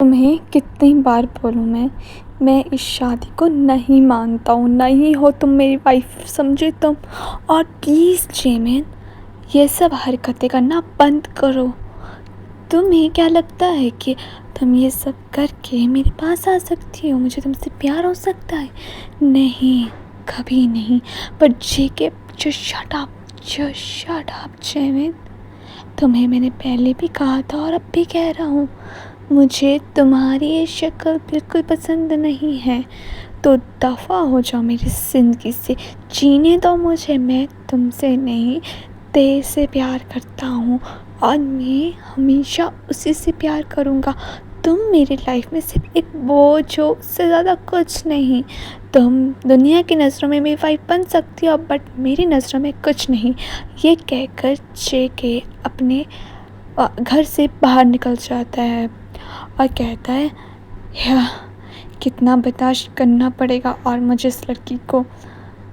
तुम्हें कितनी बार बोलूँ मैं इस शादी को नहीं मानता हूँ। नहीं हो तुम मेरी वाइफ, समझे तुम। और प्लीज़ जेमिन, ये सब हरकतें करना बंद करो। तुम्हें क्या लगता है कि तुम ये सब करके मेरे पास आ सकती हो, मुझे तुमसे प्यार हो सकता है? नहीं, कभी नहीं। पर जेके, जस्ट शट अप जेमिन। तुम्हें मैंने पहले भी कहा था और अब भी कह रहा हूँ, मुझे तुम्हारी ये शक्ल बिल्कुल पसंद नहीं है। तो दफ़ा हो जाओ मेरी ज़िंदगी से, जीने दो मुझे। मैं तुमसे नहीं, तेरे से प्यार करता हूँ और मैं हमेशा उसी से प्यार करूँगा। तुम मेरी लाइफ में सिर्फ एक बोझ हो, उससे ज़्यादा कुछ नहीं। तुम दुनिया की नज़रों में मेरी वाइफ बन सकती हो, बट मेरी नज़रों में कुछ नहीं। ये कहकर जेके अपने घर से बाहर निकल जाता है और कहता है, या कितना बर्दाश्त करना पड़ेगा और मुझे इस लड़की को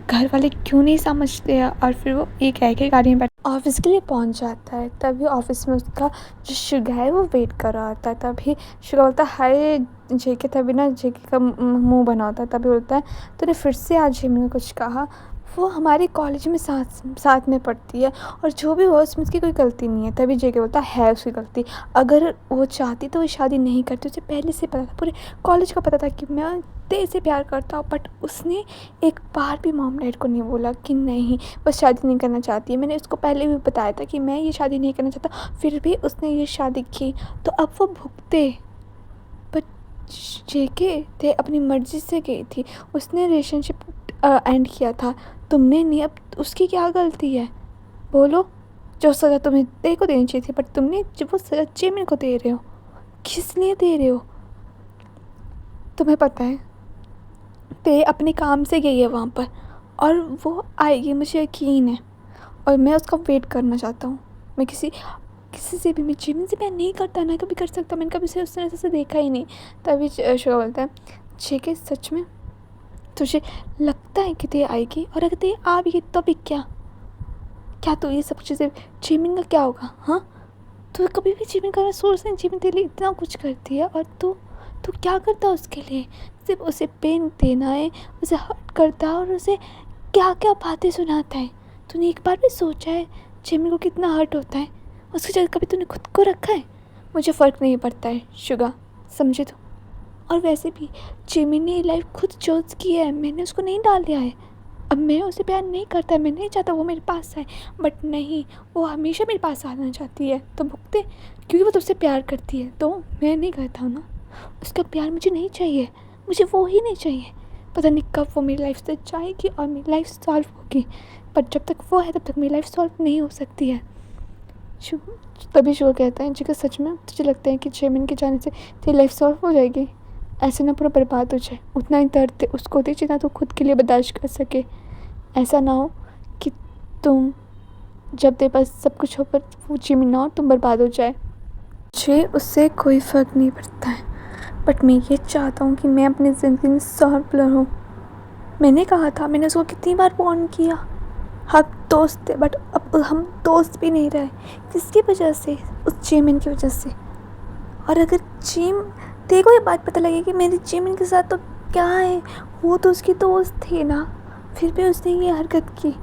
घर वाले क्यों नहीं समझते हैं। और फिर वो एक गाड़ी में बैठ ऑफिस के लिए पहुंच जाता है। तभी ऑफिस में उसका जो शुगा है वो वेट कर रहा होता है। तभी शुगा बोलता है, हाय जेके। तभी ना जेके का मुंह बना होता है। तभी बोलता है, तूने फिर से आज जेमिन ने कुछ कहा? वो हमारे कॉलेज में साथ में पढ़ती है और जो भी हो उसमें उसकी कोई गलती नहीं है। तभी जेके बोलता है उसकी गलती। अगर वो चाहती तो वो शादी नहीं करती। उसे पहले से पता था, पूरे कॉलेज का पता था कि मैं तेरे से प्यार करता हूँ। बट उसने एक बार भी मॉम डैड को नहीं बोला कि नहीं, बस शादी नहीं करना चाहती है। मैंने उसको पहले भी बताया था कि मैं ये शादी नहीं करना चाहता, फिर भी उसने ये शादी की। तो अब वो भुगते। बट जेके थे अपनी मर्ज़ी से गई थी, उसने रिलेशनशिप एंड किया था, तुमने नहीं। अब उसकी क्या गलती है बोलो? जो सज़ा तुम्हें तेरे को देनी चाहिए थी, बट तुमने जब वो सज़ा जेमिन को दे रहे हो, किस लिए दे रहे हो? तुम्हें पता है ते अपने काम से गई है वहाँ पर और वो आएगी, मुझे यकीन है। और मैं उसका वेट करना चाहता हूँ। मैं किसी से भी, मैं जेमिन से प्यार नहीं करता, ना कभी कर सकता। मैंने कभी उसे उस तरह से देखा ही नहीं। तभी शुगा बोलता है, जेके सच में तुझे लगता है कि ते आएगी? और अगर ते आ भी गई तो भी क्या तो ये सब चीज़ें जेमिन का क्या होगा? हाँ, तो कभी भी जेमिन का सोच नहीं। जेमिन तेरे लिए इतना कुछ करती है और तू क्या करता है उसके लिए? सिर्फ उसे पेन देना है, उसे हर्ट करता है और उसे क्या क्या बातें सुनाता है। तूने एक बार भी सोचा है जेमिन को कितना हर्ट होता है? उसकी जगह कभी तूने खुद को रखा है? मुझे फ़र्क नहीं पड़ता है शुगा, समझे तू? और वैसे भी जेमिन ने लाइफ खुद चूज़ की है, मैंने उसको नहीं डाल दिया है। अब मैं उसे प्यार नहीं करता, मैं नहीं चाहता वो मेरे पास आए, बट नहीं, वो हमेशा मेरे पास आना चाहती है। तो भुगते, क्योंकि वो तुझसे प्यार करती है। तो मैं नहीं करता हूँ ना, उसका प्यार मुझे नहीं चाहिए, मुझे वो ही नहीं चाहिए। पता नहीं कब वो मेरी लाइफ से जाएगी और मेरी लाइफ सॉल्व होगी, पर जब तक वो है तब तक मेरी लाइफ सॉल्व नहीं हो सकती है। तभी शुगर कहता है, जिगर सच में तुझे लगता है कि जेमिन के जाने से तेरी लाइफ सॉल्व हो जाएगी? ऐसे ना पूरा बर्बाद हो जाए। उतना ही दर्द उसको दे जितना तू खुद के लिए बर्दाश्त कर सके। ऐसा ना हो कि तुम जब तेरे पास सब कुछ हो पर वो जेमिन ना हो, तुम बर्बाद हो जाए। मुझे उससे कोई फ़र्क नहीं पड़ता है, बट मैं ये चाहता हूँ कि मैं अपनी ज़िंदगी में सॉल्व रहूँ। मैंने कहा था, मैंने उसको कितनी बार वार्न किया, हम दोस्त थे, बट अब हम दोस्त भी नहीं रहे। किसकी वजह से? उस जेमिन की वजह से। और अगर तेरे को ये बात पता लगे कि मेरी जेमिन के साथ तो क्या है, वो तो उसकी दोस्त थी ना, फिर भी उसने ये हरकत की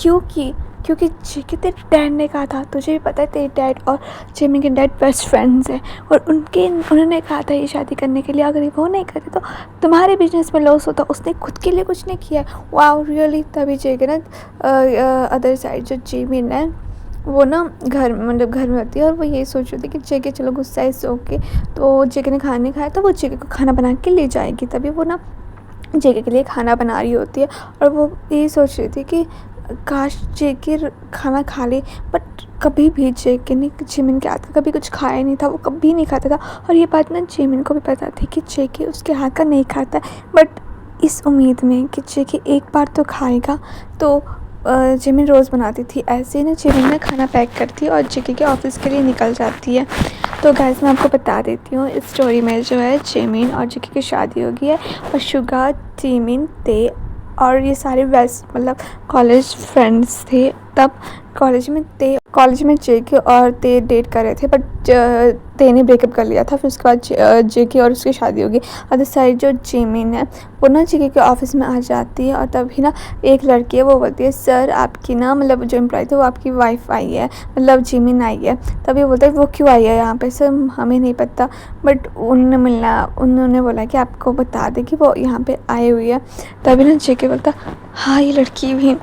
क्यों की? क्योंकि जेके तेरे डैड ने कहा था, तुझे भी पता है तेरे डैड और जेमिन के डैड बेस्ट फ्रेंड्स हैं, और उन्होंने कहा था ये शादी करने के लिए। अगर वो नहीं करे तो तुम्हारे बिजनेस में लॉस होता। उसने खुद के लिए कुछ नहीं किया है। Wow really? तभी जेके ना अदर साइड जो जेमिन है वो ना घर में होती है और वो यही सोच रही थी कि जेके चलो गुस्सा है सो के, तो जेके ने खाना नहीं खाया तो वो जेके को खाना बना के ले जाएगी। तभी वो ना जेके के लिए खाना बना रही होती है और वो यही सोच रही थी कि काश जेके खाना खा ले, बट कभी भी जेके ने जेमिन के हाथ का कभी कुछ खाया नहीं था, वो कभी नहीं खाता था। और ये बात ना जेमिन को भी पता थी कि जेके उसके हाथ का नहीं खाता, बट इस उम्मीद में कि जेके एक बार तो खाएगा। तो जेमिन रोज़ बनाती थी ऐसे ही ना, जेमिन ना खाना पैक करती और जेके के ऑफिस के लिए निकल जाती है। तो गाइस मैं आपको बता देती हूँ, इस स्टोरी में जो है जेमिन और जेके की शादी हो गई है और शुगा, जेमिन थे और ये सारे वेस्ट कॉलेज फ्रेंड्स थे। तब कॉलेज में जेके और ते डेट कर रहे थे, बट ते ने ब्रेकअप कर लिया था। फिर उसके बाद जेके और उसकी शादी होगी। अदर साइड जो जिमिन है वो ना जेके के ऑफिस में आ जाती है, और तभी ना एक लड़की है वो बोलती है, सर आपकी ना मतलब जो एम्प्लॉय थे वो आपकी वाइफ आई है, मतलब जिमिन आई है। तभी बोलता है वो क्यों आई है यहाँ पे? सर हमें नहीं पता, बट उन्होंने बोला कि आपको बता दे कि वो यहाँ पे आई हुई है। तभी ना जेके बोलता, हाँ ये लड़की भी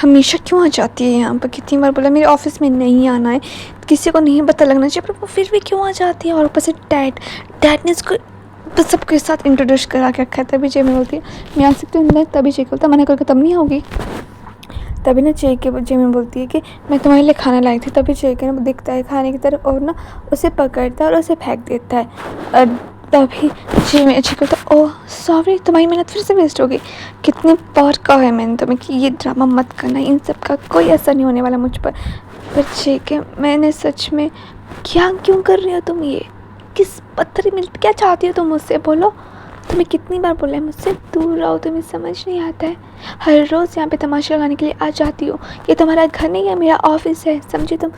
हमेशा क्यों आ जाती है यहाँ पर? कितनी बार बोला मेरे ऑफिस में नहीं आना है, किसी को नहीं पता लगना चाहिए, पर वो फिर भी क्यों आ जाती है? और ऊपर से डैड ने इसको तो सबके साथ इंट्रोड्यूस करा के रखा है। तभी जेमिन बोलती है मैं आ सकती हूँ अंदर? तभी जेके बोलता मना करके तब नहीं आओगी। तभी ना जेमिन बोलती है कि मैं तुम्हारे लिए खाना लाई थी। तभी जेके ना दिखता है खाने की तरफ और ना उसे पकड़ता है और उसे फेंक देता है। तभी जेके बोलता ओह सॉरी, तुम्हारी मेहनत फिर से वेस्ट होगी। कितने बार कहा है मैंने तुम्हें कि ये ड्रामा मत करना, इन सब का कोई असर नहीं होने वाला मुझ पर। जेके मैंने सच में क्या क्यों कर रही हो तुम? ये किस पत्थर में क्या चाहती हो तुम मुझसे? बोलो, तुम्हें कितनी बार बोला है मुझसे दूर रहो, तुम्हें समझ नहीं आता है? हर रोज़ यहाँ पे तमाशा लगाने के लिए आ जाती हो। ये तुम्हारा घर नहीं है, मेरा ऑफिस है, समझे तुम?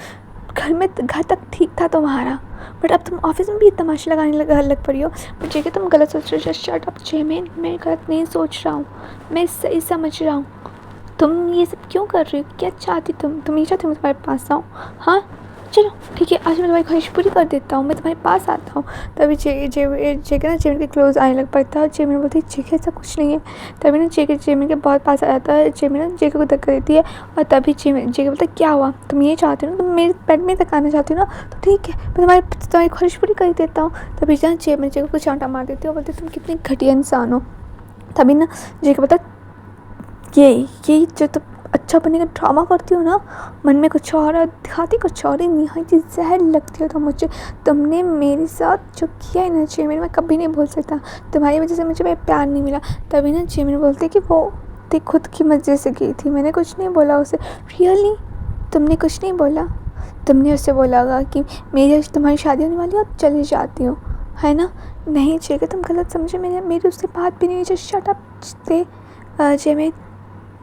घर तक ठीक था तुम्हारा, बट अब तुम ऑफिस में भी तमाशा लगाने लग पड़ी हो। बट जेके तुम गलत सोच रहे हो। शट अप जेमिन, मैं गलत नहीं सोच रहा हूँ, मैं सही समझ रहा हूँ। तुम ये सब क्यों कर रही हो? क्या चाहती तुम नहीं चाहती मैं तुम्हारे पास आऊँ? हाँ चलो ठीक है, आज मैं तुम्हारी ख्वाहिश पूरी कर देता हूँ, मैं तुम्हारे पास आता हूँ। तभी जेके ना जेमिन के क्लोज आने लग पड़ता है, और जेमिन बोलती है जेके ऐसा कुछ नहीं है। तभी ना जेके जेमिन के बहुत पास आ जाता है। जेमिन ना जेके को धक्का देती है, और तभी जेके बोलता है क्या हुआ? तुम ये चाहती हो ना, तुम मेरे बेड में तक आना चाहती हो ना, तो ठीक है मैं तुम्हारी ख्वाहिश पूरी कर देता हूँ। तभी ना जेमिन जेके को चांटा मार देती है और बोलती है तुम कितनी घटिया इंसान हो। तभी ना जेके बोलता है यही जो तुम अच्छा बनने का ड्रामा करती हो ना, मन में कुछ और दिखाती कुछ और ही, निहायत जहर लगती हो तो मुझे। तुमने मेरे साथ जो किया है ना जेमिन, मैं कभी नहीं भूल सकता। तुम्हारी वजह से मुझे प्यार नहीं मिला। तभी ना जेमिन बोलती है कि वो ते खुद की मर्जी से गई थी, मैंने कुछ नहीं बोला उसे। रियली तुमने कुछ नहीं बोला? तुमने उससे बोला होगा कि तुम्हारी शादी होने वाली है और चली जाती हो, है ना? नहीं जेके तुम गलत समझे, मेरी उससे बात भी नहीं हुई। Just shut up Jimin,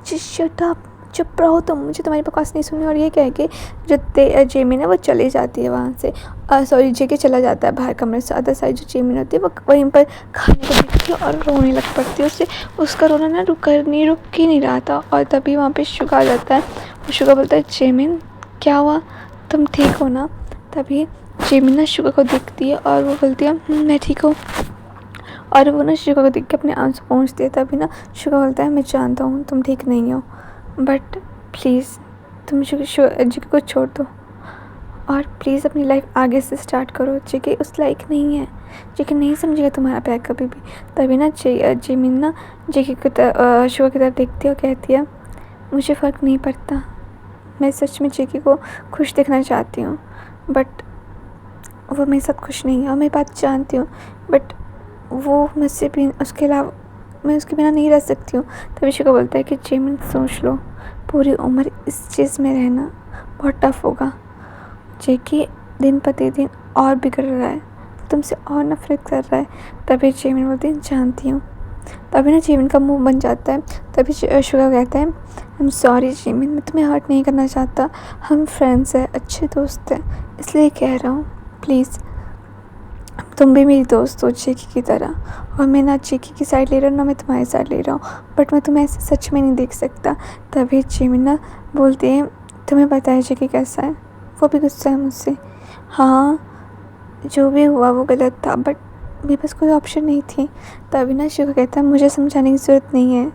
shut up, चुप रहो तुम, मुझे तुम्हारी बकवास नहीं सुननी। और ये कह के जो जेमिन है वो चली जाती है वहाँ से। सॉरी जेके चला जाता है बाहर कमरे से। अदर साइड जो जेमिन होती है वो वहीं पर खाने को देखती है और रोने लग पड़ती है। उसका रोना ना रुक ही नहीं रहा था। और तभी वहाँ पे शुगा आ जाता है। वो शुगा बोलता है जेमिन क्या हुआ, तुम ठीक हो ना? तभी जेमिन ना शुगा को देखती है और वो बोलती है मैं ठीक हूँ। और वो ना शुगा को देख के अपने आंसू पहुँचती है। तभी ना शुगा बोलता है मैं जानता हूँ तुम ठीक नहीं हो, बट प्लीज़ तुम जेके को छोड़ दो और प्लीज़ अपनी लाइफ आगे से स्टार्ट करो। जेके उस लायक नहीं है, जेके नहीं समझेगा तुम्हारा प्यार कभी भी। तभी ना जेमिन ना जेके की शुगा की तरफ देखती है और कहती है मुझे फ़र्क नहीं पड़ता, मैं सच में जेके को खुश देखना चाहती हूँ, बट वो मेरे साथ खुश नहीं है और मैं बात जानती हूँ, बट वो मुझसे भी उसके अलावा मैं उसके बिना नहीं रह सकती हूँ। तभी शुगा बोलता है कि जेमिन सोच लो, पूरी उम्र इस चीज़ में रहना बहुत टफ होगा। जेके दिन प्रतिदिन और बिगड़ रहा है, तुमसे और नफरत कर रहा है। तभी जेमिन बोलती है जानती हूँ। तभी ना जेमिन का मुंह बन जाता है। तभी शुगा कहता है आई एम सॉरी जेमिन, मैं तुम्हें हर्ट नहीं करना चाहता, हम फ्रेंड्स हैं, अच्छे दोस्त हैं, इसलिए कह रहा हूँ प्लीज़ तुम भी मेरी दोस्त हो जेके की तरह। और मैं ना जेके की साइड ले रहा हूँ ना मैं तुम्हारी साइड ले रहा हूँ, बट मैं तुम्हें ऐसे सच में नहीं देख सकता। तभी जेमिन ना बोलती है तुम्हें पता है जेके कैसा है? वो भी गुस्सा है मुझसे। हाँ जो भी हुआ वो गलत था, बट मेरे पास कोई ऑप्शन नहीं थी। तभी ना शुगा कहता है मुझे समझाने की ज़रूरत नहीं है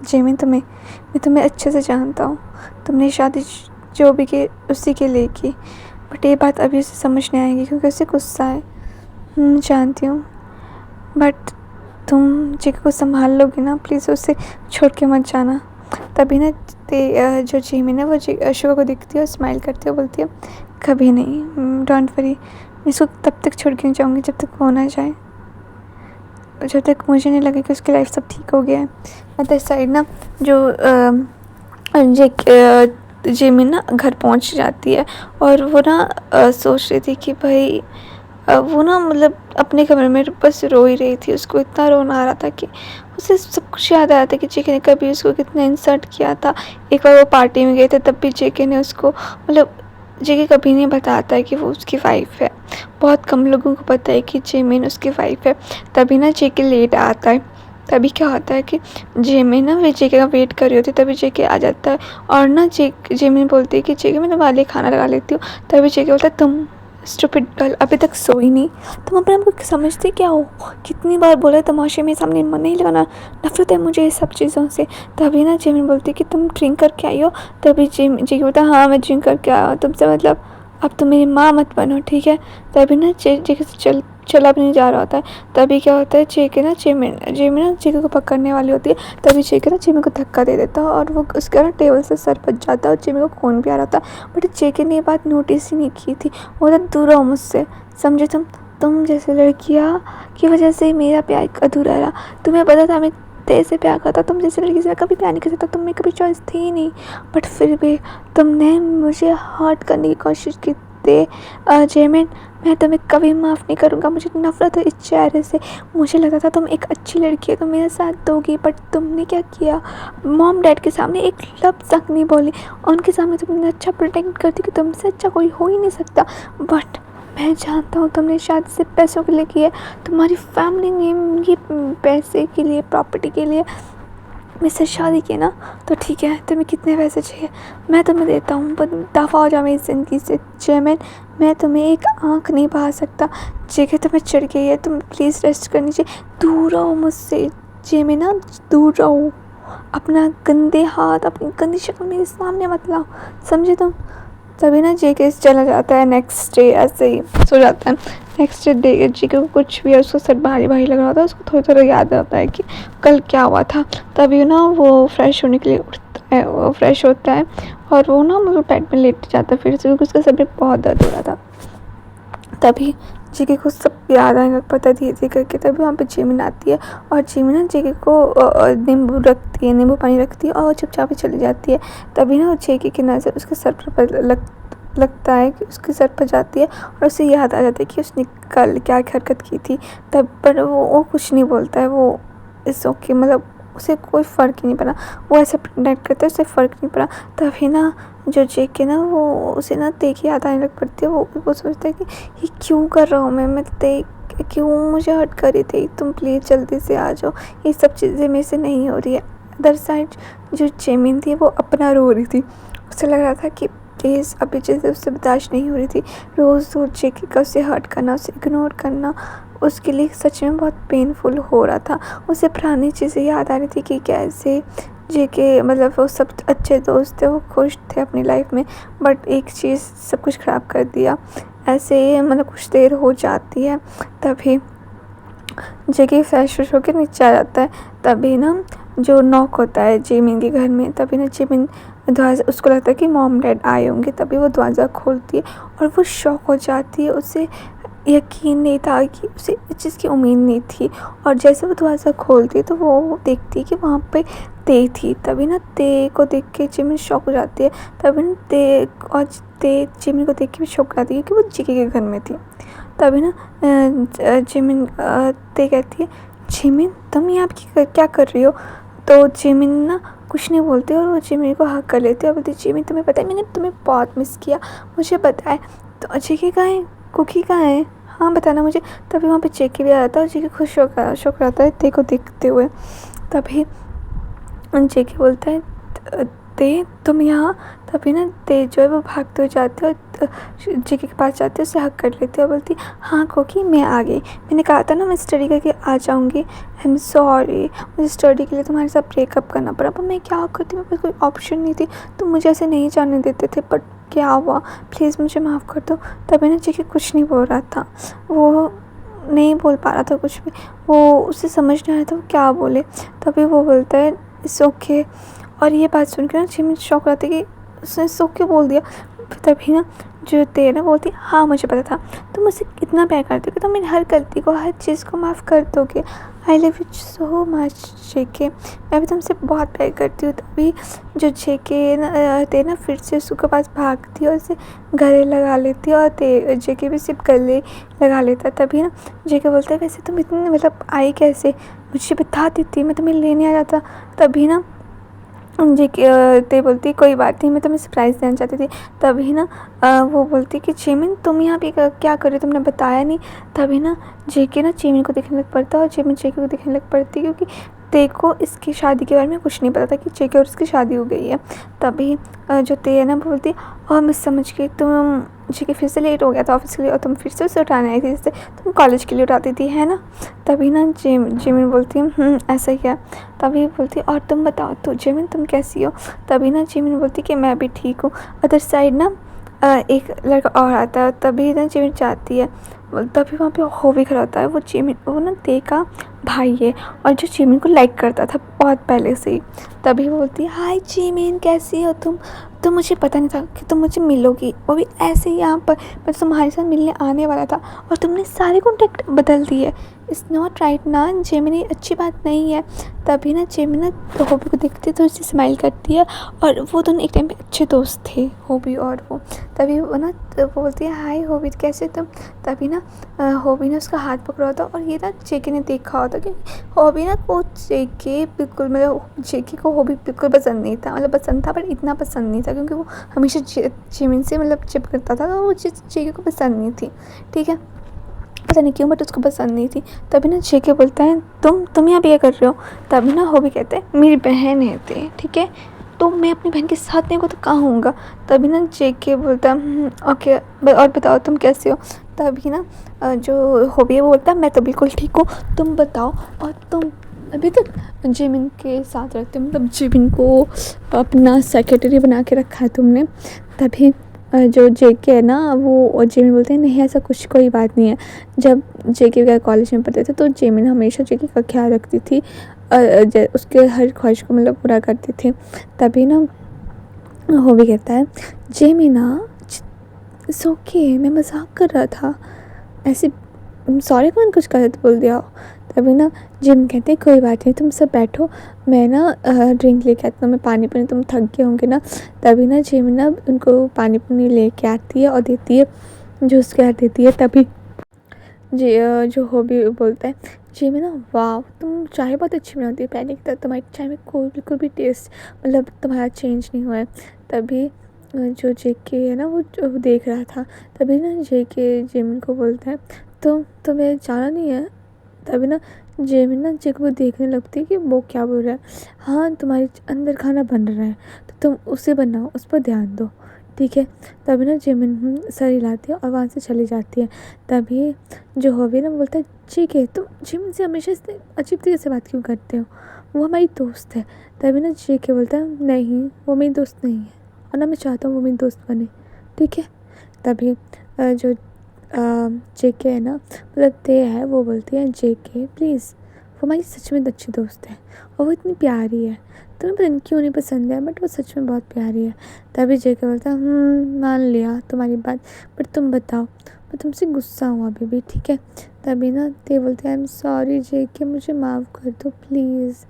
जेमिन, मैं तुम्हें अच्छे से जानता हूँ। तुमने शादी जो भी की उसी के लिए की, बट ये बात अभी उसे समझ नहीं आएगी क्योंकि उसे गुस्सा है। जानती हूँ, बट तुम जेके को संभाल लोगी ना, प्लीज़ उसे छोड़ के मत जाना। तभी ना जो जेमिन है वो शुगा को दिखती है और स्माइल करती है, बोलती है कभी नहीं, डोंट वरी, मैं इसको तब तक छोड़ के नहीं जाऊँगी जब तक वो ना जाए, जब तक मुझे नहीं लगे कि उसकी लाइफ सब ठीक हो गया है। अदर साइड ना जो जेमिन ना घर पहुंच जाती है और वो ना सोच रही थी कि भाई वो ना मतलब अपने कमरे में बस रो ही रही थी। उसको इतना रोना आ रहा था कि उसे सब कुछ याद आ रहा था कि जेके ने कभी उसको कितना इंसल्ट किया था। एक बार वो पार्टी में गए थे, तब भी जेके ने उसको मतलब जेके कभी नहीं बताता है कि वो उसकी वाइफ है। बहुत कम लोगों को पता है कि जेमिन उसकी वाइफ है। तभी ना जेके लेट आता है। तभी क्या होता है कि जेमिन ना वे जेके का वेट कर रही होती है, तभी जेके आ जाता है और ना जेमिन बोलती है कि जेके मैं तुम्हारे लिए खाना लगा लेती हूँ। तभी जेके बोलता है तुम स्टूपिड गर्ल अभी तक सोई नहीं, तुम अपने आप को समझते क्या हो? कितनी बार बोला तमाशे में सामने मन नहीं लगाना, नफरत है मुझे ये सब चीज़ों से। तभी ना जेमिन बोलती है कि तुम ड्रिंक करके आई हो। तभी जेके बोलता है हाँ मैं ड्रिंक करके आया हूँ, तुमसे मतलब अब तुम मेरी माँ मत बनो, ठीक है। तभी ना जेके से चला भी नहीं जा रहा होता है। तभी क्या होता है जेके ना जेमिन ना जेके को पकड़ने वाली होती है। तभी जेके ना जेमिन को धक्का दे देता है और वो उसका ना टेबल से सर बच जाता है और जेमिन को खून भी आ रहा था। बट जेके ने ये बात नोटिस ही नहीं की थी। वो तो दूर रहो मुझसे, समझे तुम जैसे लड़कियाँ की वजह से मेरा प्यार अधूरा रहा। तुम्हें पता था मैं तेरे से प्यार करता, तुम जैसे लड़की से मैं कभी प्यार नहीं कर सकता, तुम में कभी चॉइस थी ही नहीं। बट फिर भी तुमने मुझे हर्ट करने की कोशिश की थी जेमिन। मैं तुम्हें कभी माफ़ नहीं करूँगा। मुझे नफ़रत है इस चेहरे से। मुझे लगा था तुम एक अच्छी लड़की है, तुम मेरे साथ दोगी, बट तुमने क्या किया? मॉम डैड के सामने एक लफ्ज़ तक नहीं बोली। उनके सामने तुमने अच्छा प्रोटेक्ट करती कि तुमसे अच्छा कोई हो ही नहीं सकता। बट मैं जानता हूँ तुमने शायद सिर्फ पैसों के लिए किया है। तुम्हारी फैमिली ने ये पैसे के लिए, प्रॉपर्टी के लिए मुझसे शादी की ना, तो ठीक है तुम्हें कितने पैसे चाहिए मैं तुम्हें देता हूँ, पर दफ़ा हो जाओ मेरी ज़िंदगी से जेमिन। मैं तुम्हें एक आँख नहीं बहा सकता। जेके तुम्हें चढ़ गई है, तुम प्लीज़ रेस्ट करनी चाहिए। दूर रहो मुझसे जेमिन ना, दूर रहो। अपना गंदे हाथ, अपनी गंदी शक्ल मेरे सामने मत लाओ, समझे तुम? तभी ना जेके चला जाता है। नेक्स्ट डे ऐसे ही सो जाता है। नेक्स्ट डे जेके को कुछ भी उसको सर भारी भारी लग रहा था। उसको थोड़ा थोड़ा याद आता है कि कल क्या हुआ था। तभी ना वो फ्रेश होने के लिए उठता है, वो फ्रेश होता है और वो ना मतलब बेड में लेट जाता है फिर से, क्योंकि उसका सर में बहुत दर्द हो रहा था। तभी जेके को सब याद आने लग पता धीरे धीरे करके। तभी वहाँ पे जेमिन आती है और जेमिन ना जेके को नींबू रखती है, नींबू पानी रखती है और चुपचाप चली जाती है। तभी ना जेके की नज़र उसके सर पर लगता है कि उसके सर पर जाती है और उसे याद आ जाता है कि उसने कल क्या हरकत की थी। तब पर वो कुछ नहीं बोलता है। वो इस ओके मतलब उसे कोई फ़र्क ही नहीं पड़ा। वो ऐसे प्रेटेंड करता है उसे फ़र्क नहीं पड़ा। तभी ना जो जेके ना वो उसे ना ते की याद आने लग पड़ती है। वो सोचता है कि ये क्यों कर रहा हूँ मैं ते क्यों मुझे हर्ट कर रही थी, तुम प्लीज़ जल्दी से आ जाओ, ये सब चीज़ें मेरे से नहीं हो रही है। अदर साइड जो जेमिन थी वो अपना रो रही थी। उसे लग रहा था कि प्लीज़ अभी चीज़ें उससे बर्दाश्त नहीं हो रही थी। रोज़ जेके का उसे हर्ट करना, उसे इग्नोर करना उसके लिए सच में बहुत पेनफुल हो रहा था। उसे पुरानी चीज़ें याद आ रही थी कि कैसे जेके मतलब वो सब अच्छे दोस्त थे, वो खुश थे अपनी लाइफ में, बट एक चीज़ सब कुछ ख़राब कर दिया। ऐसे ही मतलब कुछ देर हो जाती है। तभी जेके फ्रेश होकर नीचे आ जाता है। तभी ना जो नॉक होता है जेमिन के घर में। तभी ना जेमिन दरवाज़ा, उसको लगता है कि मॉम डैड आए होंगे। तभी वो दरवाज़ा खोलती है और वो शॉक हो जाती है। उसे यकीन नहीं था कि उसे इस चीज़ की उम्मीद नहीं थी। और जैसे वो दरवाज़ा खोलती है तो वो देखती है कि वहाँ पे ते थी। तभी ना ते को देख के जेमिन शॉक हो जाती है। तभी ना ते जेमिन को देख के भी शॉक हो जाती है कि वो जेके के घर में थी। तभी ना जेमिन ते कहती है जेमिन तुम यहाँ क्या कर रही हो? तो जेमिन ना कुछ नहीं बोलती और वो जेमिन को हक कर लेती है और बोलती जेमिन तुम्हें पता है मैंने तुम्हें बहुत मिस किया, मुझे पता है। तो जेके कहाँ है, कुकी कहाँ है, हाँ बताना मुझे। तभी वहाँ पे जेके भी आ जाता है और जेके खुश होकर आता है ते को देखते हुए। तभी जेके बोलता है ते तुम यहाँ। तभी ना ते जो है वो भागते हुए जाते और जेके के पास जाते उसे हक कर लेते और बोलती हाँ कोकी मैं आ गई, मैंने कहा था ना मैं स्टडी करके आ जाऊँगी, आई एम सॉरी मुझे स्टडी के लिए तुम्हारे साथ ब्रेकअप करना पड़ा, पर मैं क्या करती, मेरे पास कोई ऑप्शन नहीं थी, तुम मुझे ऐसे नहीं जाने देते थे, बट क्या हुआ प्लीज़ मुझे माफ़ कर दो। तभी ना जेके कुछ नहीं बोल रहा था, वो नहीं बोल पा रहा था कुछ भी, वो उसे समझ नहीं आया था वो क्या बोले। तभी वो बोलता है इट्स ओके। और ये बात सुन के ना जेमिन शॉक रहती है कि उसने इट्स ओके बोल दिया। तभी ना जो ते ना बोलती हाँ मुझे पता था, तुम मुझसे इतना प्यार करते हो कि तुम मेरी हर गलती को, हर चीज़ को माफ़ कर दोगे। I love you so much JK, मैं भी तुमसे बहुत प्यार करती हूँ। तभी जो जेके ना ते ना फिर से उसके पास भागती है और उसे गले लगा लेती है और ते जेके भी सिर्फ गले लगा लेता है। तभी ना जेके बोलता है वैसे तुम इतनी मतलब आई कैसे, मुझे बता देती, मैं तुम्हें लेने आ जाता। तभी ना ते बोलती कोई बात नहीं, मैं तुम्हें सरप्राइज़ देना चाहती थी। तभी ना वो बोलती कि चेमिन तुम यहाँ पे क्या कर रहे हो, तुमने बताया नहीं। तभी ना जेके ना चेमिन को देखने लग पड़ता है और चेमिन जेके को देखने लग पड़ती है, क्योंकि ते को इसकी शादी के बारे में कुछ नहीं पता था कि जेके और उसकी शादी हो गई है। तभी जो ते है ना बोलती और मैं समझ गई, तुम जेके फिर से लेट हो गया था ऑफिस के लिए और तुम फिर से उसे उठाने आई थी जैसे तुम कॉलेज के लिए उठाती थी, है ना। तभी ना जेमिन बोलती है ऐसा ही है। तभी बोलती और तुम बताओ तो जेमिन तुम कैसी हो। तभी ना जेमिन बोलती कि मैं भी ठीक हूँ। अदर साइड ना एक लड़का और आता है। तभी ना जेमिन चाहती है, तभी वहाँ पे होवी खड़ा होता है। वो ना ते का भाई है और जो जेमिन को लाइक करता था बहुत पहले से ही। तभी वो बोलती है हाय जेमिन कैसी हो तुम, तो मुझे पता नहीं था कि तुम मुझे मिलोगी, वो भी ऐसे ही यहाँ पर। मैं तुम्हारे साथ मिलने आने वाला था और तुमने सारे कॉन्टैक्ट बदल दिए। इट्स नॉट राइट ना जेमिनी, अच्छी बात नहीं है। तभी ना जेमिनी ना तो होबी को देखती तो उससे स्माइल करती है और वो दोनों एक टाइम पे अच्छे दोस्त थे, होबी और वो। तभी वो ना तो बोलती है हाय होबी कैसे तुम। तभी ना होबी ने उसका हाथ पकड़ा होता और ये ना जेके ने देखा होता कि होबी ना को जेके बिल्कुल मतलब जेके को होबी बिल्कुल पसंद नहीं था, मतलब पसंद था पर इतना पसंद नहीं था, क्योंकि वो हमेशा जेमिन से मतलब चिप करता था, तो वो चीज़ जेके को पसंद नहीं थी। ठीक है, पता नहीं क्यों बट उसको पसंद नहीं थी। तभी ना जेके बोलता है तुम यहाँ पे क्या कर रहे हो। तभी ना होबी कहते हैं मेरी बहन है ते, ठीक है, तो मैं अपनी बहन के साथ नहीं को तो कहाँ होऊंगा। तभी ना जेके बोलता ओके और बताओ तुम कैसे हो। तभी ना जो होबी है वो बोलता है मैं तो बिल्कुल ठीक हूँ, तुम बताओ और तुम अभी तक जेमिन के साथ रहते हो, मतलब जेमिन को अपना सेक्रेटरी बना के रखा है तुमने। तभी जो जेके है ना वो जेमिन बोलते हैं नहीं ऐसा कुछ कोई बात नहीं है। जब जेके वगैरह कॉलेज में पढ़ते थे तो जेमिन हमेशा जेके का ख्याल रखती थी, उसके हर ख्वाहिश को मतलब पूरा करती थी। तभी ना वो भी कहता है जेमिना इट्स ओके, मैं मजाक कर रहा था, ऐसे सॉरी कौन कुछ गलत बोल दिया। तभी ना जिम कहते हैं कोई बात नहीं तुम सब बैठो, मैं ना ड्रिंक लेके आता हूँ, मैं पानी पीने, तुम थक गए होंगे ना। तभी ना जिम ना उनको पानी पुनी लेके आती है और देती है, जूस के हाथ देती है। तभी जो हॉबी बोलता है जिम ना वाह तुम चाय बहुत अच्छी बनाती है, पहले की तरह तुम्हारी चाय में कोई बिल्कुल भी टेस्ट मतलब तुम्हारा चेंज नहीं हुआ है। तभी जो जेके है ना वो देख रहा था। तभी ना जेके जेमिन को बोलता है तुम्हें जाना नहीं है। तभी ना जेमिन ना जेके को देखने लगती है कि वो क्या बोल रहा है। हाँ तुम्हारे अंदर खाना बन रहा है तो तुम उसे बनाओ, उस पर ध्यान दो, ठीक है। तभी ना जेमिन सर हिलाती है और वहाँ से चली जाती है। तभी जो हॉबी ना बोलता है ठीक है तुम जेमिन से हमेशा इतने अजीब तरीके से बात क्यों करते हो, वो हमारी दोस्त है। तभी ना जेके बोलता है नहीं वो मेरी दोस्त नहीं है और ना मैं चाहता हूँ वो मेरी दोस्त बने, ठीक है। तभी जो जेके है ना मतलब ते है वो बोलती है जेके प्लीज़, वो हमारी सच में अच्छी दोस्त है और वो इतनी प्यारी है, तुम्हें पता नहीं क्यों नहीं पसंद है बट वो सच में बहुत प्यारी है। तभी जेके बोलता है मान लिया तुम्हारी बात, बट तुम बताओ, मैं तुमसे गुस्सा हूँ अभी भी, ठीक है। तभी ना ते बोलते हैं आई एम सॉरी जेके, मुझे माफ़ कर दो प्लीज़,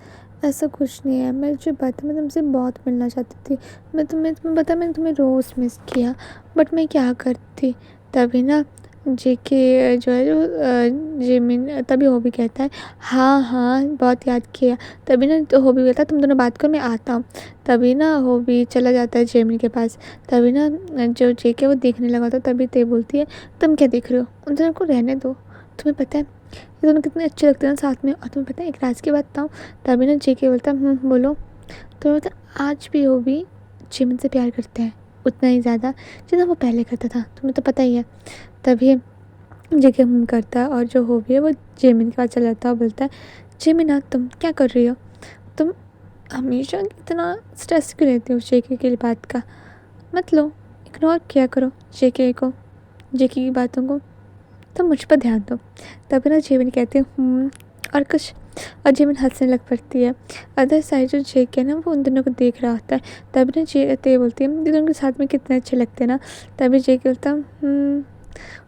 ऐसा कुछ नहीं है, मैं जो बात है मैं तुमसे बहुत मिलना चाहती थी, तुम्हें पता मैंने तुम्हें रोज़ मिस किया बट मैं क्या करती। तभी ना जेके जो है जेमिन तभी हॉबी कहता है हाँ हाँ बहुत याद किया। तभी ना तो हॉबी कहता है तुम दोनों बात करो मैं आता हूँ। तभी ना हॉबी चला जाता है जेमिन के पास। तभी ना जो जेके वो देखने लगा था। तभी ते बोलती है तुम क्या देख रहे हो, उन दोनों को रहने दो, तुम्हें पता है ये दोनों कितने अच्छे लगते हैं साथ में। और तुम्हें पता है एक राज की बात बताऊँ। तभी ना जेके बोलता है बोलो। तुम्हें पता आज भी हॉबी जेमिन से प्यार करते हैं उतना ही ज़्यादा जितना वो पहले करता था, तुम्हें तो पता ही है। तभी जेके करता है और जो हॉबी है वो जेमिन के पास चला जाता है और बोलता है जेमिना तुम क्या कर रही हो, तुम हमेशा इतना स्ट्रेस क्यों लेती हो जेके की बात का, मत लो, इग्नोर किया करो जेके को, जेके की बातों को, तुम मुझ पर ध्यान दो। तभी ना जेमिन कहती है और कुछ। और जिमिन हंसने लग पड़ती है। अदर साइड जो जेक है ना वो उन दोनों को देख रहा होता है। तभी ना ते बोलती है ये दोनों के साथ में कितने अच्छे लगते हैं ना। तभी जेक बोलता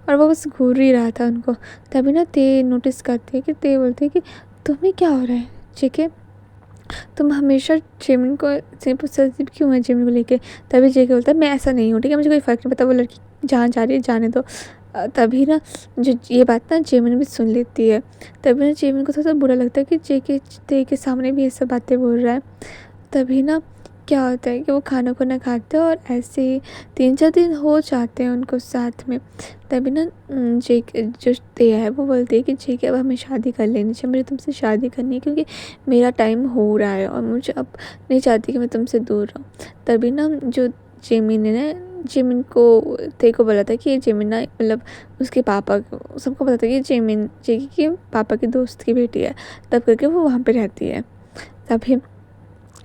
और वो बस घूर ही रहा था उनको। तभी ना ते नोटिस करती है कि ते बोलती है कि तुम्हें क्या हो रहा है जेके, तुम हमेशा जेमिन को से पॉसेसिव क्यों है जेमिन को लेके। तभी जेके बोलता है मैं ऐसा नहीं हूँ ठीक है, मुझे कोई फ़र्क नहीं पड़ता वो लड़की जहाँ जा रही है जाने दो। तभी ना जो ये बात ना जेमिन भी सुन लेती है। तभी ना जेमिन को थोड़ा सा बुरा लगता है कि जेके ते के सामने भी ये सब बातें बोल रहा है। तभी ना क्या होता है कि वो खाना खुना खाते हैं और ऐसे ही 3-4 दिन हो जाते हैं उनको साथ में। तभी ना जेक जो ते है वो बोलती है कि जेके अब हमें शादी कर लेनी चाहिए, मुझे तुमसे शादी करनी है क्योंकि मेरा टाइम हो रहा है और मुझे अब नहीं चाहती कि मैं तुमसे दूर रहूँ। तभी ना जो जेमिन ने ना जेमिन को ते को बोला था कि ये जेमिन ना मतलब उसके पापा को सबको पता था कि जेमिन जेके के पापा के दोस्त की बेटी है, तब करके वो वहाँ पे रहती है। तभी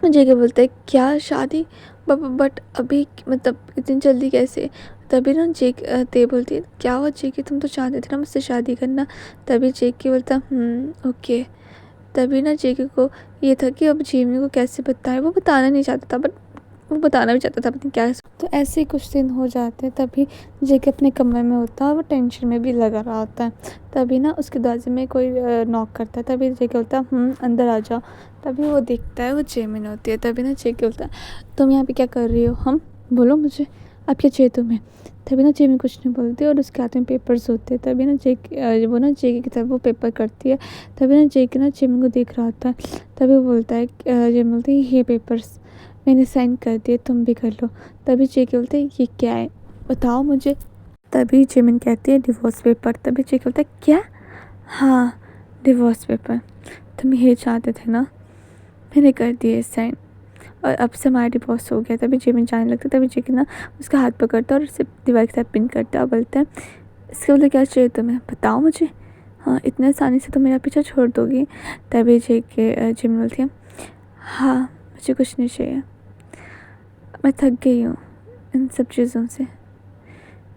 जेके बोलता है क्या शादी बट अभी मतलब इतनी जल्दी कैसे। तभी ना ते बोलती है क्या हुआ जेके, तुम तो चाहते थे ना मुझसे शादी करना। तभी जेके बोलता ओके। तभी ना जेके को ये था कि अब जेमिनी को कैसे बताए, वो बताना नहीं चाहता था बट वो बताना भी चाहता था पता नहीं क्या। तो ऐसे ही कुछ दिन हो जाते हैं। तभी जेके अपने कमरे में होता है और वो टेंशन में भी लगा रहा होता है। तभी ना उसके दरवाजे में कोई नॉक करता है। तभी जेके बोलता है अंदर आ जाओ। तभी वो देखता है वो जेमिनी होती है। तभी ना जेके बोलता है तुम यहाँ पे क्या कर रही हो, हम बोलो मुझे अब क्या चाहिए तुम्हें। तभी ना जेमिनी कुछ नहीं बोलती और उसके हाथ में पेपर्स होते हैं। तभी ना वो ना जेके की तरफ वो पेपर करती है। तभी ना जेके ना जेमिनी को देख रहा होता है। तभी वो बोलता है जेमिनी बोलती है ये पेपर्स मैंने साइन कर दिए तुम भी कर लो। तभी जेके बोलते हैं ये क्या है बताओ मुझे। तभी जेमिनी कहती है डिवोर्स पेपर। तभी जेके बोलता है क्या, हाँ डिवोर्स पेपर, तुम ये चाहते थे ना, मैंने कर दिए साइन और अब से हमारा डिवोर्स हो गया। तभी जेमिनी जाने लगता है। तभी जेके ना उसका हाथ पकड़ता है और उसे दीवार के साथ पिन करता है और बोलता है इसके बोलते क्या चाहिए तुम्हें बताओ मुझे, हाँ इतने आसानी से तो मेरा पीछा छोड़ दोगी। तभी जेमिनी बोलती है हाँ मुझे कुछ नहीं चाहिए, मैं थक गई हूँ इन सब चीज़ों से,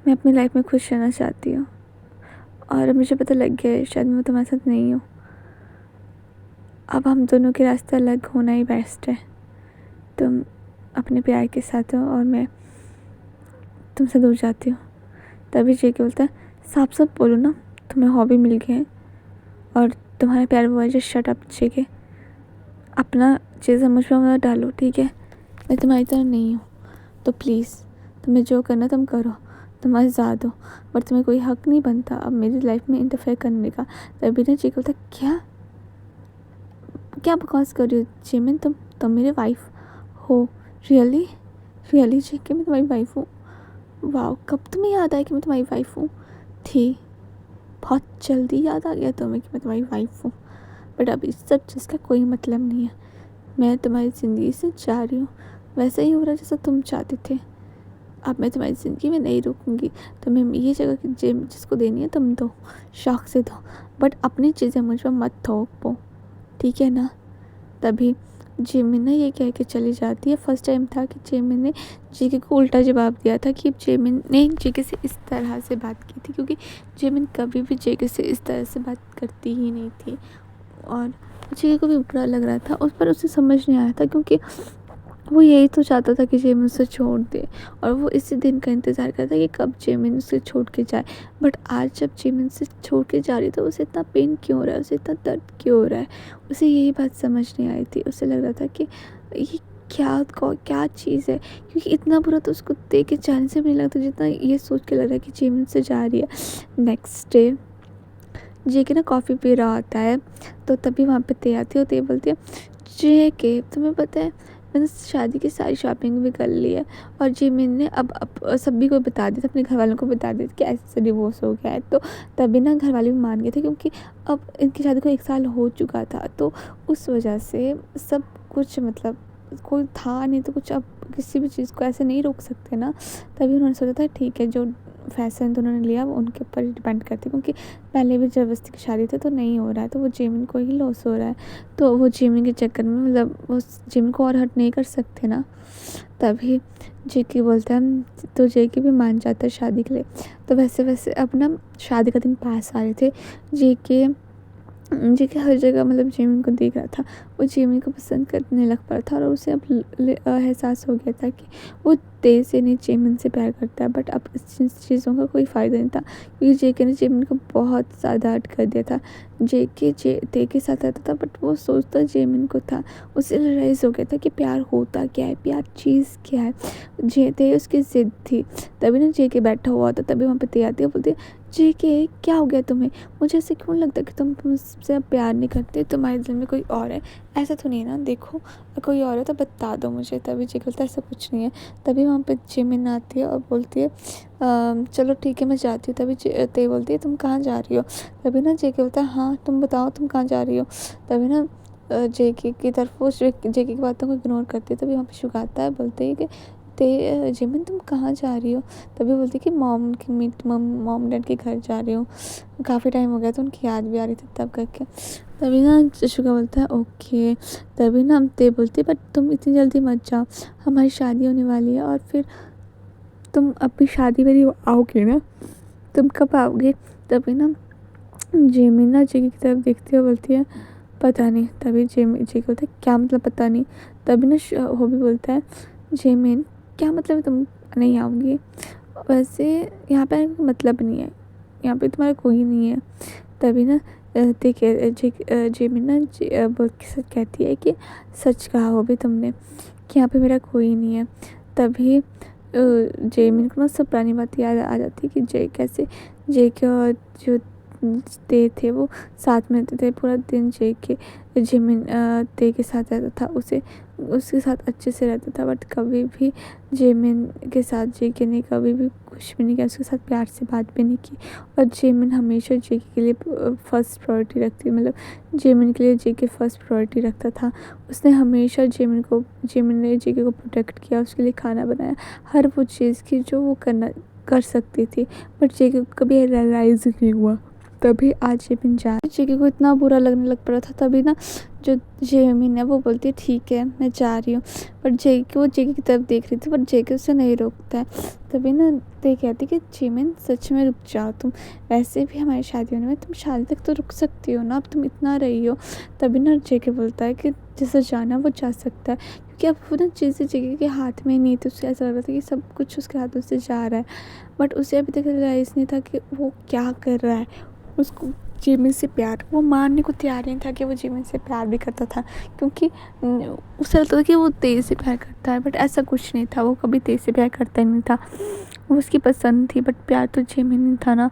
मैं अपनी लाइफ में खुश रहना चाहती हूँ और मुझे पता लग गया है शायद मैं तुम्हारे साथ नहीं हूँ, अब हम दोनों के रास्ते अलग होना ही बेस्ट है। तुम अपने प्यार के साथ हो और मैं तुमसे दूर जाती हूँ। तभी जेके बोलता है साफ साफ बोलो ना तुम्हें हॉबी मिल गए हैं और तुम्हारा प्यार वो है जो शट अप जेके, अपना चीज़ें मुझ पर मत डालो ठीक है, मैं तुम्हारी तरह नहीं हूँ तो प्लीज़ तुम्हें जो करना तुम करो, तुम आज़ाद हो बट तुम्हें कोई हक नहीं बनता अब मेरी लाइफ में इंटरफेयर करने का। तभी ना जेके बोलता क्या क्या बकवास कर रही हो जेमिन, तुम मेरे वाइफ हो, रियली रियली जेके मैं तुम्हारी वाइफ हूँ, वाह कब तुम्हें याद आया कि मैं तुम्हारी वाइफ हूँ। थी बहुत जल्दी याद आ गया तुम्हें कि मैं तुम्हारी वाइफ हूँ बट अब इस सब चीज़ का कोई मतलब नहीं है, मैं तुम्हारी ज़िंदगी से जा रही हूँ, वैसा ही हो रहा है जैसा तुम चाहते थे, अब मैं तुम्हारी ज़िंदगी में नहीं रुकूँगी, तुम्हें ये जगह की जिसको देनी है तुम दो, शौक से दो बट अपनी चीज़ें मुझ पर मत थोपो ठीक है ना। तभी जेमिनी ने ये कह के चली जाती है। फर्स्ट टाइम था कि जेमिनी ने जेके को उल्टा जवाब दिया था कि जेमिनी ने जेके से इस तरह से बात की थी क्योंकि जेमिनी कभी भी जेके से इस तरह से बात करती ही नहीं थी और जेके को भी बुरा लग रहा था उस पर, उसे समझ नहीं आया था क्योंकि वो यही तो चाहता था कि जेमिनी उसे छोड़ दे और वो इसी दिन का इंतज़ार करता कि कब जेमिनी उसे छोड़ के जाए। बट आज जब जेमिनी से छोड़ के जा रही तो उसे इतना पेन क्यों हो रहा है, उसे इतना दर्द क्यों हो रहा है, उसे यही बात समझ नहीं आई थी। उसे लग रहा था कि ये क्या चीज़ है क्योंकि इतना बुरा तो उसको देख के जाने से भी नहीं लगता जितना ये सोच के लग रहा है कि जेमिनी से जा रही है। नेक्स्ट डे जेके ना कॉफ़ी पी रहा होता है तो तभी वहाँ पे ते आती है और ते बोलती है जेके तुम्हें पता है मैंने शादी की सारी शॉपिंग भी कर ली है और जेमिनी ने अब सभी को बता दिया था, अपने घर वालों को बता दिया कि ऐसे डिवोर्स हो गया है। तो तभी ना घर वाले भी मान गए थे क्योंकि अब इनकी शादी को 1 साल हो चुका था तो उस वजह से सब कुछ मतलब कोई था नहीं तो कुछ अब किसी भी चीज़ को ऐसे नहीं रोक सकते ना। तभी उन्होंने सोचा था ठीक है जो फैशन तो उन्होंने लिया वो उनके ऊपर डिपेंड करती क्योंकि पहले भी ज़बरदस्ती की शादी थी तो नहीं हो रहा है तो वो जेमिनी को ही लॉस हो रहा है तो वो जेमिनी के चक्कर में मतलब वो जेमिनी को और हर्ट नहीं कर सकते ना। तभी जेके बोलता है तो जेके भी मान जाता है शादी के लिए। तो वैसे वैसे अब ना शादी का दिन पास आ रहे थे। जेके जी कि हर जगह मतलब जिमिन को देख रहा था, वो जिमिन को पसंद करने लग पड़ा था और उसे अब एहसास हो गया था कि वो तेज से नहीं जिमिन से प्यार करता है। बट अब इस चीज़ों का कोई फ़ायदा नहीं था, क्योंकि जेके ने जिमिन को बहुत ज़्यादा हर्ट कर दिया था। जेके ते के साथ रहता था, बट वो सोचता जिमिन को था। उसे रियलाइज़ हो गया था कि प्यार होता क्या है, प्यार चीज़ क्या है। ते उसकी ज़िद थी। तभी ना जेके बैठा हुआ था, तभी वहाँ पे ते आती है, बोलती है, जेके क्या हो गया तुम्हें? मुझे ऐसे क्यों लगता है कि तुम मुझसे अब प्यार नहीं करते, तुम्हारे दिल में कोई और है? ऐसा तो नहीं ना, देखो कोई और है तो बता दो मुझे। तभी जे बोलता है ऐसा कुछ नहीं है। तभी वहाँ पे जिमिन आती है और बोलती है चलो ठीक है मैं जाती हूँ। तभी ते बोलती है तुम कहाँ जा रही हो? तभी ना जेके बोलता है हाँ तुम बताओ तुम कहाँ जा रही हो? तभी ना जेके की तरफ वो जेके की बातों को इग्नोर करती है। तभी वहाँ पे शुग आता है, बोलते हैं कि ते जिमिन तुम कहाँ जा रही हो? तभी बोलती है कि मॉम डैड के घर जा रही हूँ, काफ़ी टाइम हो गया तो उनकी याद भी आ रही थी तब करके। तभी ना शुगा बोलता है ओके। तभी ना ते बोलती बट तुम इतनी जल्दी मत जाओ, हमारी शादी होने वाली है और फिर तुम अपनी शादी में आओगे ना, तुम कब आओगे? तभी ना जेमिन ना जेके की तरफ देखती है, बोलती है पता नहीं। तभी जेके बोलता है क्या मतलब पता नहीं? तभी ना वो भी बोलता है जेमिन क्या मतलब तुम नहीं आओगी? वैसे यहाँ पे मतलब नहीं है, यहाँ पे तुम्हारा कोई नहीं है। तभी ना जेमिन ना बोल के सच कहती है कि सच कहा हो भी तुमने कि यहाँ पे मेरा कोई नहीं है। तभी जेमिन को ना सब पुरानी बात याद आ जाती है कि जे के और जो ते थे वो साथ में रहते थे पूरा दिन। जिमिन ते के साथ रहता था, उसके साथ अच्छे से रहता था। बट कभी भी जिमिन के साथ जेके ने कभी भी कुछ भी नहीं किया, उसके साथ प्यार से बात भी नहीं की। और जिमिन हमेशा जेके के लिए फर्स्ट प्रायोरिटी रखती, मतलब जिमिन के लिए जेके फर्स्ट प्रायोरिटी रखता था। उसने हमेशा जिमिन ने जेके को प्रोटेक्ट किया, उसके लिए खाना बनाया, हर वो चीज़ की जो वो कर सकती थी। बट जेके को कभी रियलाइज़ नहीं हुआ। तभी आज जिमिन जेके को इतना बुरा लगने लग पड़ा था। तभी ना जो जिमिन है वो बोलती है ठीक है मैं जा रही हूँ। बट जेके की तरफ देख रही थी, बट जेके उसे नहीं रोकता है। तभी ना ते कहती कि जिमिन सच में रुक जाओ तुम, वैसे भी हमारी शादी होने में, तुम शादी तक तो रुक सकती हो ना, अब तुम इतना रही हो। तभी ना जेके बोलता है कि जिसे जाना वो जा सकता है, क्योंकि अब वो ना चीज़ें जेके के हाथ में नहीं थी। उसे ऐसा लग रहा था कि सब कुछ उसके हाथों से जा रहा है, बट उसे अभी तक रियलाइज़ नहीं था कि वो क्या कर रहा है। उसको जिमिन से प्यार, वो मानने को तैयार नहीं था कि वो जिमिन से प्यार भी करता था, क्योंकि उसे लगता था कि वो तेज से प्यार करता है। बट ऐसा कुछ नहीं था, वो कभी तेज से प्यार करता ही नहीं था, वो उसकी पसंद थी। बट प्यार तो जिमिन ही था ना।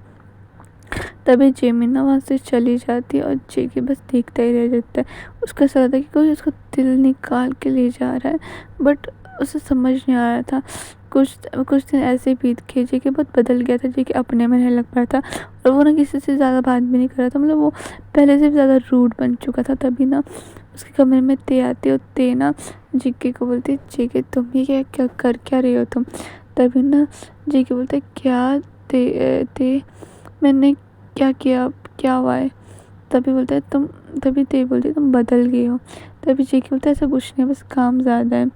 तभी जिमिन ना वहाँ से चली जाती है और जेके बस देखता ही रह जाता है। उसका ऐसा लगता है कि कोई उसका दिल निकाल के ले जा रहा है, बट उसे समझ नहीं आ रहा था। कुछ दिन ऐसे बीत गए, जेके बहुत बदल गया था, जेके अपने में रहने लग पड़ा था और वो ना किसी से ज़्यादा बात भी नहीं कर रहा था, मतलब वो पहले से भी ज़्यादा रूड बन चुका था। तभी ना उसके कमरे में ते आती और ते ना जेके को बोलती है जेके तुम ही क्या रही हो तुम? तभी ना जेके बोलते क्या ते मैंने क्या किया, क्या हुआ है? तभी बोलता है तुम तभी ते बोलती है तुम बदल गई हो। तभी जेके बोलता है ऐसा कुछ नहीं है, बस काम ज़्यादा है।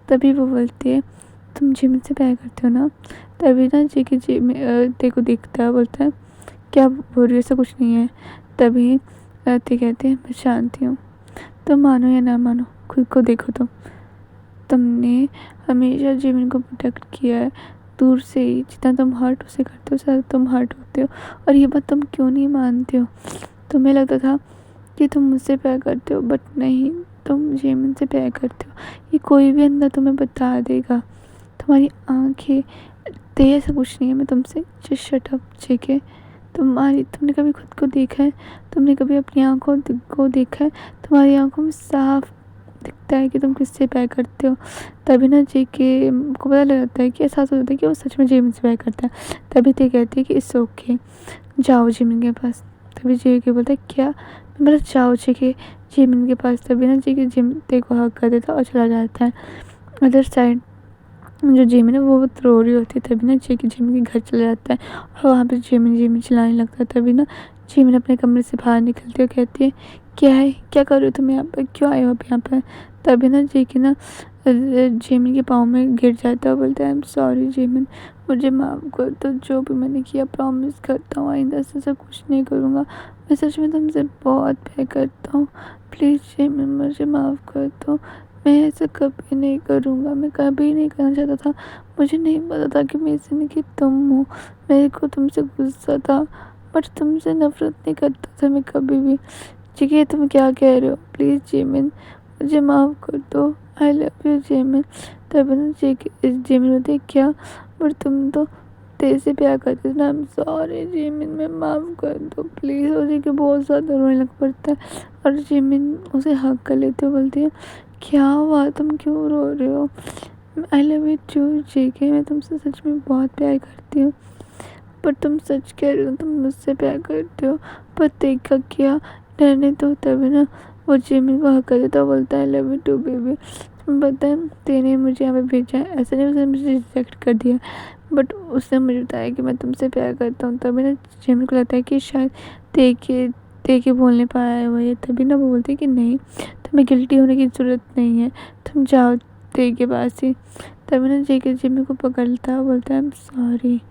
तभी वो बोलती है तुम जिमिन से प्यार करते हो ना? तभी ना जेके ते को देखता है, बोलता है क्या बोल रही हो, ऐसा कुछ नहीं है। तभी ते कहते हैं मैं जानती हूँ, तुम मानो या ना मानो खुद को देखो। तुमने हमेशा जिमिन को प्रोटेक्ट किया है, दूर से ही। जितना तुम हर्ट उसे करते हो ज़्यादा तुम हर्ट होते हो, और ये बात तुम क्यों नहीं मानते हो? तुम्हें लगता था कि तुम मुझसे प्यार करते हो, बट नहीं, तुम जिमिन से प्यार करते हो, ये कोई भी अंदर तुम्हें बता देगा। तुम्हारी आँखें ते ऐसा कुछ नहीं है, मैं तुमसे जस्ट शट अप जेके। तुमने कभी खुद को देखा है? तुमने कभी अपनी आँखों को देखा है? तुम्हारी आँखों में साफ दिखता है कि तुम किससे प्यार करते हो। तभी ना जेके को पता लग जाता है कि एहसास हो जाता है कि वो सच में जिमिन से प्यार करता है। तभी ते कहती है कि इट्स ओके, जाओ जिमिन के पास। तभी जेके बोलता है क्या? मतलब जाओ जेके जिमिन के पास। तभी ना जेके ते को हक कर देता और चला जाता है। अदर साइड जो जिमिन है वो बहुत रो रही होती है। तभी ना जेके जिमिन के घर चला जाता है और वहाँ पे जिमिन चिल्लाने लगता है। तभी ना जिमिन अपने कमरे से बाहर निकलती है और कहती है क्या है, क्या कर रहे हो तुम यहाँ पर, क्यों आए हो आप यहाँ पर? तभी ना जेके ना जिमिन के पाँव में गिर जाता है और बोलता है आई एम सॉरी जिमिन, मुझे माफ़ कर दो, जो भी मैंने किया प्रॉमिस करता हूँ आइंदा से ऐसा कुछ नहीं करूँगा। मैं सच में तुमसे बहुत प्यार करता हूँ। प्लीज़ जेमिन मुझे माफ़ कर दो। मैं ऐसा कभी नहीं करूँगा, मैं कभी नहीं करना चाहता था। मुझे नहीं पता था कि मेरी ज़िंदगी तुम हो। मेरे को तुमसे गुस्सा था, बट तुमसे नफ़रत नहीं करता था मैं कभी भी। ठीक है, तुम क्या कह रहे हो? प्लीज़ जेमिन मुझे माफ़ कर दो। I love you Jimin. तभी ना जेमिन होते क्या, बट तुम तो तेरे से प्यार करती थी ना। आई एम सॉरी जेमिन, मैं माफ़ कर दो प्लीज़। और जेके बहुत ज़्यादा रोने लग पड़ता है और जेमिन उसे हग कर लेते हो, बोलती है क्या हुआ, तुम क्यों रो रहे हो? I love you too JK, मैं तुमसे सच में बहुत प्यार करती हूँ। पर तुम सच कह रहे हो, तुम मुझसे प्यार करते हो। पर देखा क्या, रहने तो तभी ना। वो जेमिन को हक कर देता, बोलता है I love you too baby. तुम्हें पता है तेने मुझे यहाँ पे भेजा है, ऐसा नहीं उसने मुझे रिजेक्ट कर दिया, बट उसने मुझे बताया कि मैं तुमसे प्यार करता हूँ। तभी ना जेमिन को लगता है कि शायद देखे बोल नहीं पाया है वो ये। तभी ना वो बोलती है कि नहीं, तुम्हें गिल्टी होने की ज़रूरत नहीं है, तुम जाओ ते के पास ही। तभी ना जेके जेमिन को पकड़ता है, बोलता है आई एम सॉरी,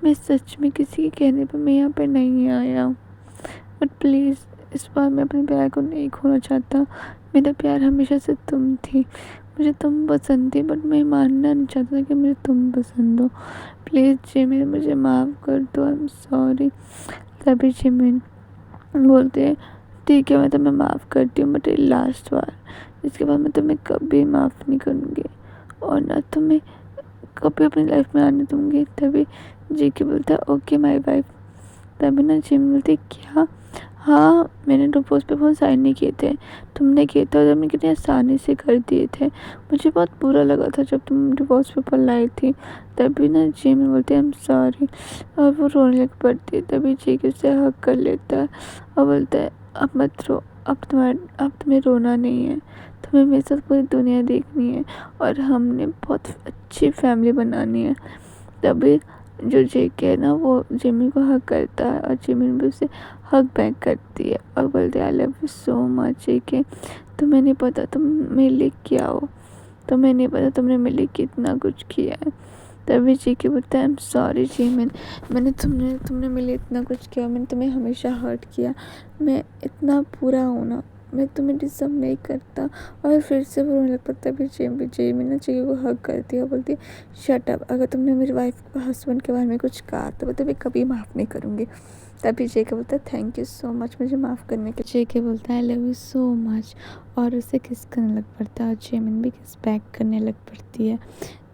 मैं सच में किसी के कहने पर मैं यहाँ पे नहीं आया हूँ, बट प्लीज़ इस बार मैं अपने प्यार को नहीं खोना चाहता। मेरा प्यार हमेशा से तुम थी, मुझे तुम पसंद थी, बट मैं मानना नहीं चाहता था कि मुझे तुम पसंद हो। प्लीज़ जिमिन मुझे माफ़ कर दो, आई एम सॉरी। तभी जिमिन बोलते हैं ठीक है, मैं तुम्हें माफ़ करती हूँ, बट ये लास्ट बार, इसके बाद मैं तुम्हें कभी माफ़ नहीं करूँगी और ना तुम्हें कभी अपनी लाइफ में आने दूँगी। तभी जी के बोलता है ओके माय वाइफ। तभी ना जिमिन बोलती है क्या, हाँ मैंने डिवोर्स पेपर साइन नहीं किए थे, तुमने किए थे और तुमने कितनी आसानी से कर दिए थे। मुझे बहुत बुरा लगा था जब तुम डिवोर्स पेपर लाई थी। तभी ना जेमिन बोलते हैं आई एम सॉरी और वो रोने लग पड़ती है। तभी जेके उसे हक कर लेता है और बोलता है अब मत रो, अब तुम्हें रोना नहीं है, तुम्हें मेरे साथ पूरी दुनिया देखनी है और हमने बहुत अच्छी फैमिली बनानी है। तभी जो जेके है ना वो जिमिन को हक करता है और जिमिन भी उसे हक बैक करती है और बोलती है I love you so much JK. तुम्हें नहीं पता तुम मेरे लिए क्या हो, तुम्हें नहीं पता तुमने मेरे लिए कितना कुछ किया है। तभी जेके बोलता है आई एम सॉरी जिमिन, तुमने मेरे लिए इतना कुछ किया, मैंने तुम्हें हमेशा हर्ट किया, मैं इतना बुरा हूँ ना, मैं तुम्हें डिजर्व नहीं करता। और फिर से वो रोने लग पड़ता है। फिर जेमिन ना जेके को हक करती है और बोलती है शट अप, अगर तुमने मेरी वाइफ हस्बैंड के बारे में कुछ कहा तो मैं कभी माफ़ नहीं करूँगी। तभी जेके बोलता है थैंक यू सो मच मुझे माफ़ करने के। जेके बोलता है I love you so much और उसे किस करने लग पड़ता है और जेमिन भी किस बैक करने लग पड़ती है।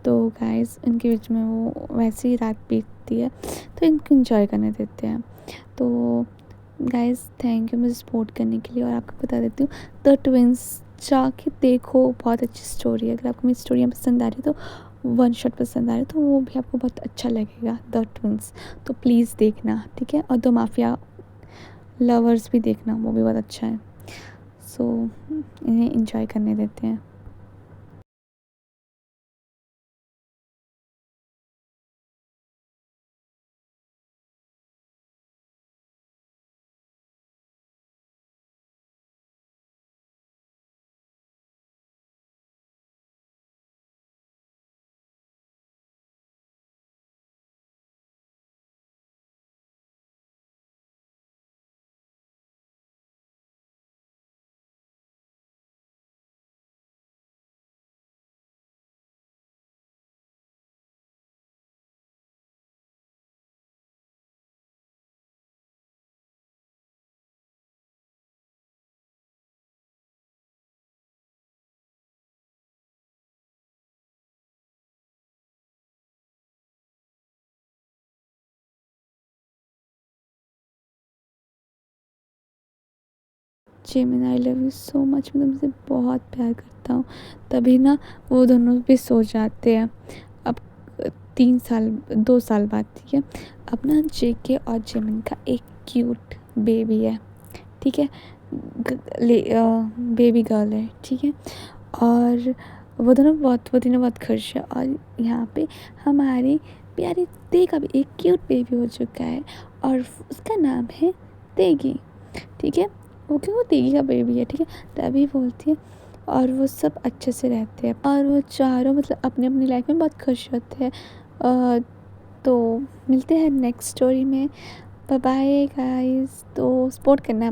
तो गाइस इनके बीच में वो वैसे ही रात बीतती है, तो इनको इंजॉय करने देते हैं। तो गाइस थैंक यू मुझे सपोर्ट करने के लिए। और आपको बता देती हूँ द ट्विंस जाके देखो, बहुत अच्छी स्टोरी है। अगर आपको मेरी स्टोरियाँ पसंद आ रही है तो वन शॉट पसंद आ रहा है तो वो भी आपको बहुत अच्छा लगेगा, द ट्विंस। तो प्लीज़ देखना, ठीक है। और द माफिया लवर्स भी देखना, वो भी बहुत अच्छा है। सो इन्हें इंजॉय करने देते हैं। Jimin I love you so much, मैं तुमसे बहुत प्यार करता हूँ। तभी ना वो दोनों भी सो जाते हैं। अब 3 साल 2 साल बाद, ठीक है, अब ना जेके और जेमिन का एक क्यूट बेबी है, ठीक है, बेबी गर्ल है, ठीक है। और वो दोनों बहुत खुश है। और यहाँ पे हमारी प्यारी ते का भी एक क्यूट बेबी हो चुका है और उसका नाम है तेगी, ठीक है। ओके, वो तेगी का बेबी है, ठीक है। तभी बोलती है और वो सब अच्छे से रहते हैं और वो चारों मतलब अपनी अपनी लाइफ में बहुत खुश होते हैं। तो मिलते हैं नेक्स्ट स्टोरी में। बाय बाय गाइस, तो सपोर्ट करना।